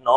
9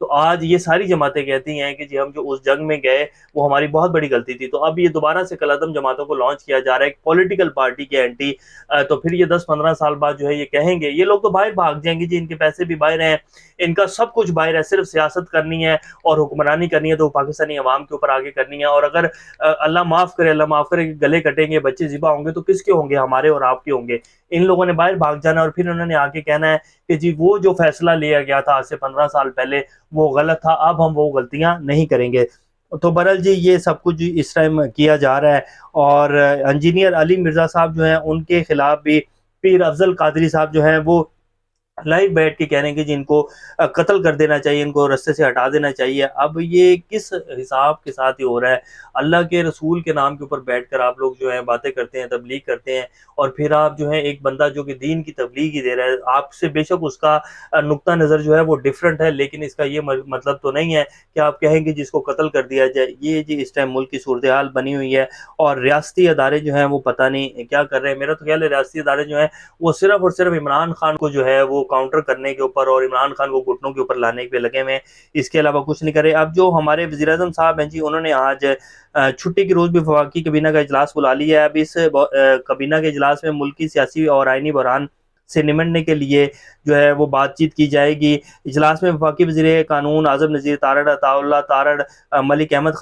تو آج یہ ساری جماعتیں کہتی ہیں کہ جی ہم جو اس جنگ میں گئے وہ ہماری بہت بڑی غلطی تھی. تو اب یہ دوبارہ سے کالعدم جماعتوں کو لانچ کیا جا رہا ہے ایک پولیٹیکل پارٹی کے اینٹی. تو پھر یہ 10-15 سال بعد جو ہے یہ کہیں گے, یہ لوگ تو باہر بھاگ جائیں گے جی, ان کے پیسے بھی باہر ہیں, ان کا سب کچھ باہر ہے, صرف سیاست کرنی ہے اور حکمرانی کرنی ہے تو وہ پاکستانی عوام کے اوپر آگے کرنی ہے. اور اگر اللہ معاف کرے گلے کٹیں گے, بچے ذبح ہوں گے تو کس کے ہوں گے؟ ہمارے اور آپ کے ہوں گے. ان لوگوں نے باہر بھاگ جانا اور پھر انہوں نے آ کے کہنا ہے کہ جی وہ جو فیصلہ لیا گیا تھا آج سے 15 سال پہلے وہ غلط تھا, اب ہم وہ غلطیاں نہیں کریں گے. تو برحال جی یہ سب کچھ اس ٹائم کیا جا رہا ہے. اور انجینئر علی مرزا صاحب جو ہیں ان کے خلاف بھی پیر افضل قادری صاحب جو ہیں وہ لائیو بیٹھ کے کہہ رہے ہیں کہ جی ان کو قتل کر دینا چاہیے, ان کو رستے سے ہٹا دینا چاہیے. اب یہ کس حساب کے ساتھ یہ ہو رہا ہے؟ اللہ کے رسول کے نام کے اوپر بیٹھ کر آپ لوگ جو ہیں باتیں کرتے ہیں, تبلیغ کرتے ہیں, اور پھر آپ جو ہے ایک بندہ جو کہ دین کی تبلیغ ہی دے رہا ہے, آپ سے بے شک اس کا نقطہ نظر جو ہے وہ ڈیفرنٹ ہے, لیکن اس کا یہ مطلب تو نہیں ہے کہ آپ کہیں گے جس کو قتل کر دیا جائے. یہ جی اس ٹائم ملک کی صورتحال بنی ہوئی ہے, اور ریاستی ادارے جو ہیں وہ پتہ نہیں کیا کر رہے ہیں. میرا تو خیال ہے ریاستی ادارے جو ہیں وہ صرف اور صرف عمران خان کو جو ہے وہ کاؤنٹر کرنے کے اوپر اور عمران خان کو گھٹنوں کے اوپر لانے پہ لگے ہوئے ہیں, اس کے علاوہ کچھ نہیں کرے. اب جو ہمارے وزیر اعظم صاحب ہیں جی, انہوں نے آج چھٹی کے روز بھی وفاقی کابینہ کا اجلاس بلا لیا ہے. اب اس کابینہ کے اجلاس میں ملکی سیاسی اور آئینی بحران سے نمٹنے کے لیے جو ہے وہ بات چیت کی جائے گی. اجلاس میں وفاقی وزیر قانون اعظم نذیر تارڑ, عطاء اللہ تارڑ, ملک احمد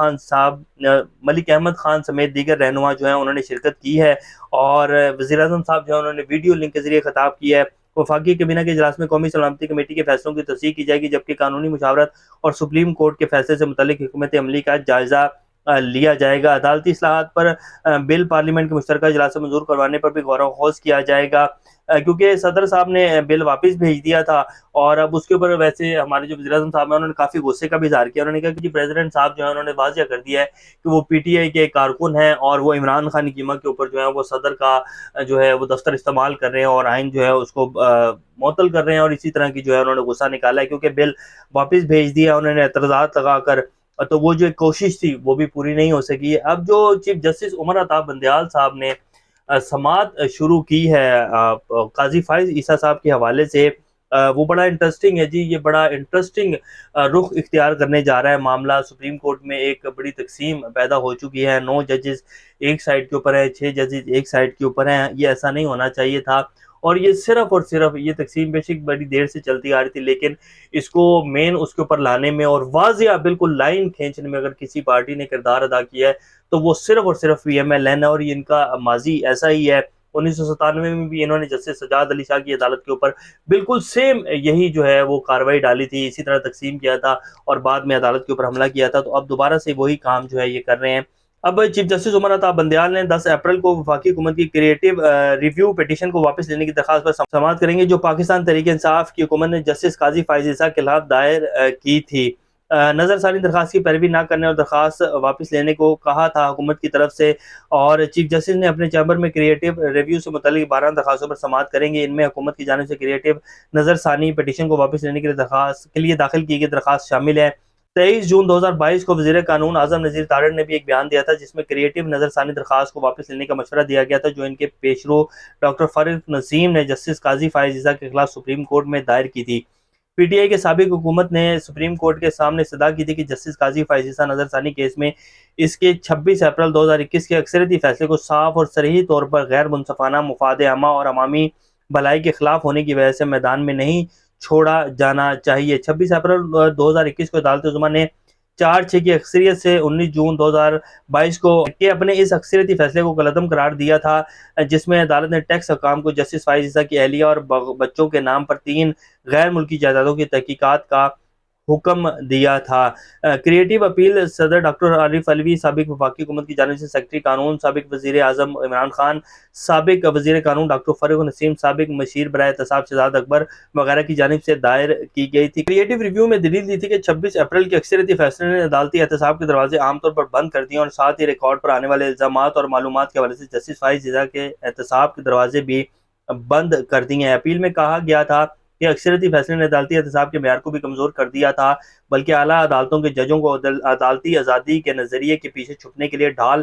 خان سمیت دیگر رہنما جو ہیں انہوں نے شرکت کی ہے. اور وزیر اعظم صاحب جو ہیں انہوں نے ویڈیو لنک کے ذریعے خطاب کیا ہے. وفاقی کابینہ کے اجلاس میں قومی سلامتی کمیٹی کے فیصلوں کی تصدیق کی جائے گی, جبکہ قانونی مشاورت اور سپریم کورٹ کے فیصلے سے متعلق حکمت عملی کا جائزہ لیا جائے گا. عدالتی اصلاحات پر بل پارلیمنٹ کے مشترکہ اجلاس سے منظور کروانے پر بھی غور و خوض کیا جائے گا, کیونکہ صدر صاحب نے بل واپس بھیج دیا تھا. اور اب اس کے اوپر ویسے ہمارے جو وزیر اعظم صاحب ہیں انہوں نے کافی غصے کا بھی اظہار کیا. انہوں نے کہا کہ جی پریزیڈنٹ صاحب جو ہیں انہوں نے واضح کر دیا ہے کہ وہ پی ٹی آئی کے کارکن ہیں, اور وہ عمران خان کی قیمت کے اوپر جو ہے وہ صدر کا جو ہے وہ دفتر استعمال کر رہے ہیں, اور آئین جو ہے اس کو معطل کر رہے ہیں, اور اسی طرح کی جو ہے انہوں نے غصہ نکالا ہے کیونکہ بل واپس بھیج دیا انہوں نے اعتراضات لگا کر. تو وہ جو ایک کوشش تھی وہ بھی پوری نہیں ہو سکی. اب جو چیف جسٹس عمر عطا بندیال صاحب نے سماعت شروع کی ہے قاضی فائز عیسیٰ صاحب کے حوالے سے, وہ بڑا انٹرسٹنگ ہے جی. یہ بڑا انٹرسٹنگ رخ اختیار کرنے جا رہا ہے معاملہ. سپریم کورٹ میں ایک بڑی تقسیم پیدا ہو چکی ہے, 9 ججز ایک سائڈ کے اوپر ہیں, 6 ججز ایک سائڈ کے اوپر ہیں. یہ ایسا نہیں ہونا چاہیے تھا, اور یہ صرف اور صرف یہ تقسیم بے شک بڑی دیر سے چلتی آ رہی تھی, لیکن اس کو مین اس کے اوپر لانے میں اور واضح بالکل لائن کھینچنے میں اگر کسی پارٹی نے کردار ادا کیا ہے تو وہ صرف اور صرف پی ایم ایل این ہے. اور ان کا ماضی ایسا ہی ہے. 1997 میں بھی انہوں نے جسٹس سجاد علی شاہ کی عدالت کے اوپر بالکل سیم یہی جو ہے وہ کاروائی ڈالی تھی, اسی طرح تقسیم کیا تھا اور بعد میں عدالت کے اوپر حملہ کیا تھا. تو اب دوبارہ سے وہی کام جو ہے یہ کر رہے ہیں. اب چیف جسٹس عمر عطا بندیال نے 10 اپریل کو وفاقی حکومت کی کریٹو ریویو پیٹیشن کو واپس لینے کی درخواست پر سماعت کریں گے, جو پاکستان تحریک انصاف کی حکومت نے جسٹس قاضی فائز عیسیٰ کے خلاف دائر کی تھی. نظر ثانی درخواست کی پیروی نہ کرنے اور درخواست واپس لینے کو کہا تھا حکومت کی طرف سے, اور چیف جسٹس نے اپنے چیمبر میں کریٹو ریویو سے متعلق 12 درخواستوں پر سماعت کریں گے. ان میں حکومت کی جانب سے کریٹو نظر ثانی پیٹیشن کو واپس لینے کے لیے داخل کی گئی درخواست شامل ہے. 23 جون 2022 کو وزیر قانون اعظم نذیر تارڑ نے بھی ایک بیان دیا تھا جس میں کریٹو نظر ثانی درخواست کو واپس لینے کا مشورہ دیا گیا تھا, جو ان کے پیشرو ڈاکٹر فاروق نسیم نے جسٹس قاضی فائز عیسیٰ کے خلاف سپریم کورٹ میں دائر کی تھی. پی ٹی آئی کے سابق حکومت نے سپریم کورٹ کے سامنے استدعا کی تھی کہ جسٹس قاضی فائز عیسیٰ نظر ثانی کیس میں اس کے 26 اپریل 2021 کے اکثریتی فیصلے کو صاف اور صریح طور پر غیر منصفانہ, مفاد عامہ اور عوامی بھلائی کے خلاف ہونے کی وجہ سے میدان میں نہیں چھوڑا جانا چاہیے. 26 اپریل 2021 کو عدالت عظمیٰ نے 4-6 کی اکثریت سے 19 جون 2022 کو کہ اپنے اس اکثریتی فیصلے کو کالعدم قرار دیا تھا, جس میں عدالت نے ٹیکس حکام کو جسٹس فائز عیسیٰ کی اہلیہ اور بچوں کے نام پر 3 غیر ملکی جائیدادوں کی تحقیقات کا حکم دیا تھا. کریٹو اپیل صدر ڈاکٹر عارف علوی, سابق وفاقی حکومت کی جانب سے سیکرٹری قانون سابق وزیر اعظم عمران خان, سابق وزیر قانون ڈاکٹر فاروق نسیم, سابق مشیر برائے احتساب شہزاد اکبر وغیرہ کی جانب سے دائر کی گئی تھی. کریٹو ریویو میں دلیل دی تھی کہ 26 اپریل کے اکثریتی فیصلے نے عدالتی احتساب کے دروازے عام طور پر بند کر دیے, اور ساتھ ہی ریکارڈ پر آنے والے الزامات اور معلومات کے حوالے سے جسٹس فائز عیسیٰ کے احتساب کے دروازے بھی بند کر دیے ہیں. اپیل میں کہا گیا تھا کہ اکثریتی فیصلے نے عدالتی احتساب کے معیار کو بھی کمزور کر دیا تھا, بلکہ اعلیٰ عدالتوں کے ججوں کو عدالتی آزادی کے نظریے کے پیچھے چھپنے کے لیے ڈھال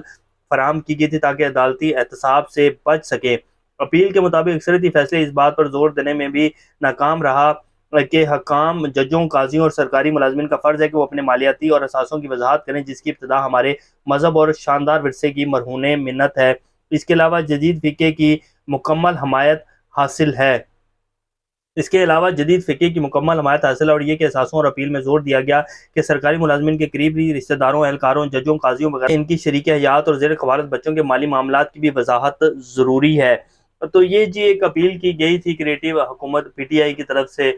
فراہم کی گئی تھی تاکہ عدالتی احتساب سے بچ سکے. اپیل کے مطابق اکثریتی فیصلے اس بات پر زور دینے میں بھی ناکام رہا کہ حکام، ججوں، قاضیوں اور سرکاری ملازمین کا فرض ہے کہ وہ اپنے مالیاتی اور اثاثوں کی وضاحت کریں، جس کی ابتدا ہمارے مذہب اور شاندار ورثے کی مرہون منت ہے۔ اس کے علاوہ جدید فقہ کی مکمل حمایت حاصل ہے اور یہ کہ اثاثوں اور اپیل میں زور دیا گیا کہ سرکاری ملازمین کے قریبی رشتہ داروں، اہلکاروں، ججوں، قاضیوں وغیرہ ان کی شریک حیات اور زیر قوالت بچوں کے مالی معاملات کی بھی وضاحت ضروری ہے۔ تو یہ جی ایک اپیل کی گئی تھی کریٹو حکومت پی ٹی آئی کی طرف سے،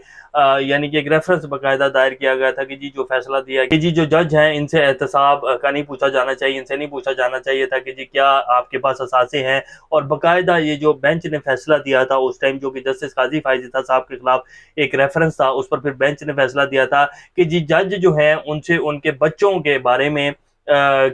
یعنی کہ ایک ریفرنس باقاعدہ دائر کیا گیا تھا کہ جی جو فیصلہ دیا کہ جی جو جج ہیں ان سے احتساب کا نہیں پوچھا جانا چاہیے، ان سے نہیں پوچھا جانا چاہیے تھا کہ جی کیا آپ کے پاس اثاثے ہیں، اور باقاعدہ یہ جو بینچ نے فیصلہ دیا تھا اس ٹائم، جو کہ جسٹس قاضی فائز عطا صاحب کے خلاف ایک ریفرنس تھا، اس پر پھر بینچ نے فیصلہ دیا تھا کہ جی جج جو ہیں ان سے ان کے بچوں کے بارے میں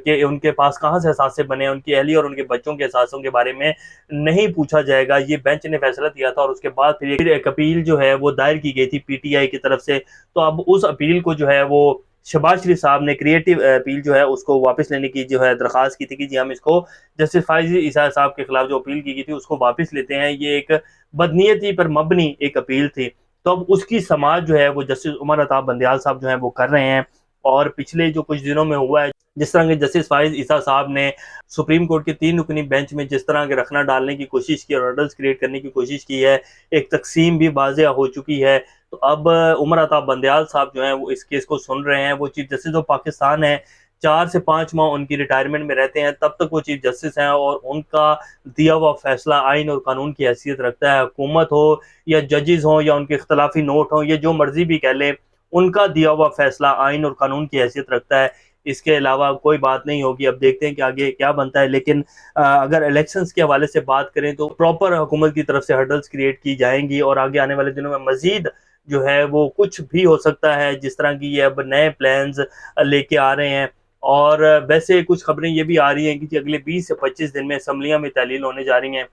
کہ ان کے پاس کہاں سے اثاثے بنے، ان کی اہلیہ اور ان کے بچوں کے اثاثوں کے بارے میں نہیں پوچھا جائے گا، یہ بینچ نے فیصلہ دیا تھا۔ اور اس کے بعد پھر ایک اپیل جو ہے وہ دائر کی گئی تھی پی ٹی آئی کی طرف سے، تو اب اس اپیل کو جو ہے وہ شہباز شریف صاحب نے کریٹو اپیل جو ہے اس کو واپس لینے کی جو ہے درخواست کی تھی کہ جی ہم اس کو جسٹس فائز عیسیٰ صاحب کے خلاف جو اپیل کی گئی تھی اس کو واپس لیتے ہیں، یہ ایک بدنیتی پر مبنی ایک اپیل تھی۔ تو اب اس کی سماعت جو ہے وہ جسٹس عمر عطا بندیال صاحب جو ہیں وہ کر رہے ہیں، اور پچھلے جو کچھ دنوں میں ہوا ہے جس طرح کہ جسٹس فائز عیسیٰ صاحب نے سپریم کورٹ کے 3 رکنی بینچ میں جس طرح کے رکھنا ڈالنے کی کوشش کی اور ہرڈلز کریٹ کرنے کی کوشش کی ہے، ایک تقسیم بھی واضح ہو چکی ہے۔ تو اب عمر عطا بندیال صاحب جو ہیں وہ اس کیس کو سن رہے ہیں، وہ چیف جسٹس آف پاکستان ہیں، 4 سے 5 ماہ ان کی ریٹائرمنٹ میں رہتے ہیں، تب تک وہ چیف جسٹس ہیں، اور ان کا دیا ہوا فیصلہ آئین اور قانون کی حیثیت رکھتا ہے۔ حکومت ہو یا ججز ہوں یا ان کے اختلافی نوٹ ہوں، یہ جو مرضی بھی کہہ لیں، ان کا دیا ہوا فیصلہ آئین اور قانون کی حیثیت رکھتا ہے، اس کے علاوہ کوئی بات نہیں ہوگی۔ اب دیکھتے ہیں کہ آگے کیا بنتا ہے، لیکن اگر الیکشنز کے حوالے سے بات کریں تو پراپر حکومت کی طرف سے ہرڈلز کریٹ کی جائیں گی، اور آگے آنے والے دنوں میں مزید جو ہے وہ کچھ بھی ہو سکتا ہے، جس طرح کی یہ اب نئے پلانز لے کے آ رہے ہیں۔ اور ویسے کچھ خبریں یہ بھی آ رہی ہیں کہ اگلے 20 سے 25 دن میں اسمبلیاں میں تعلیل ہونے جا رہی ہیں۔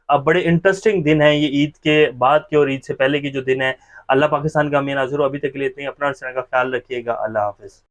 اب بڑے انٹرسٹنگ دن ہیں یہ، عید کے بعد کے اور عید سے پہلے کے جو دن ہیں۔ اللہ پاکستان کا امین حاضر ہو۔ ابھی تک کے لیے اتنے، اپنا اور سنا کا خیال رکھیے گا۔ اللہ حافظ۔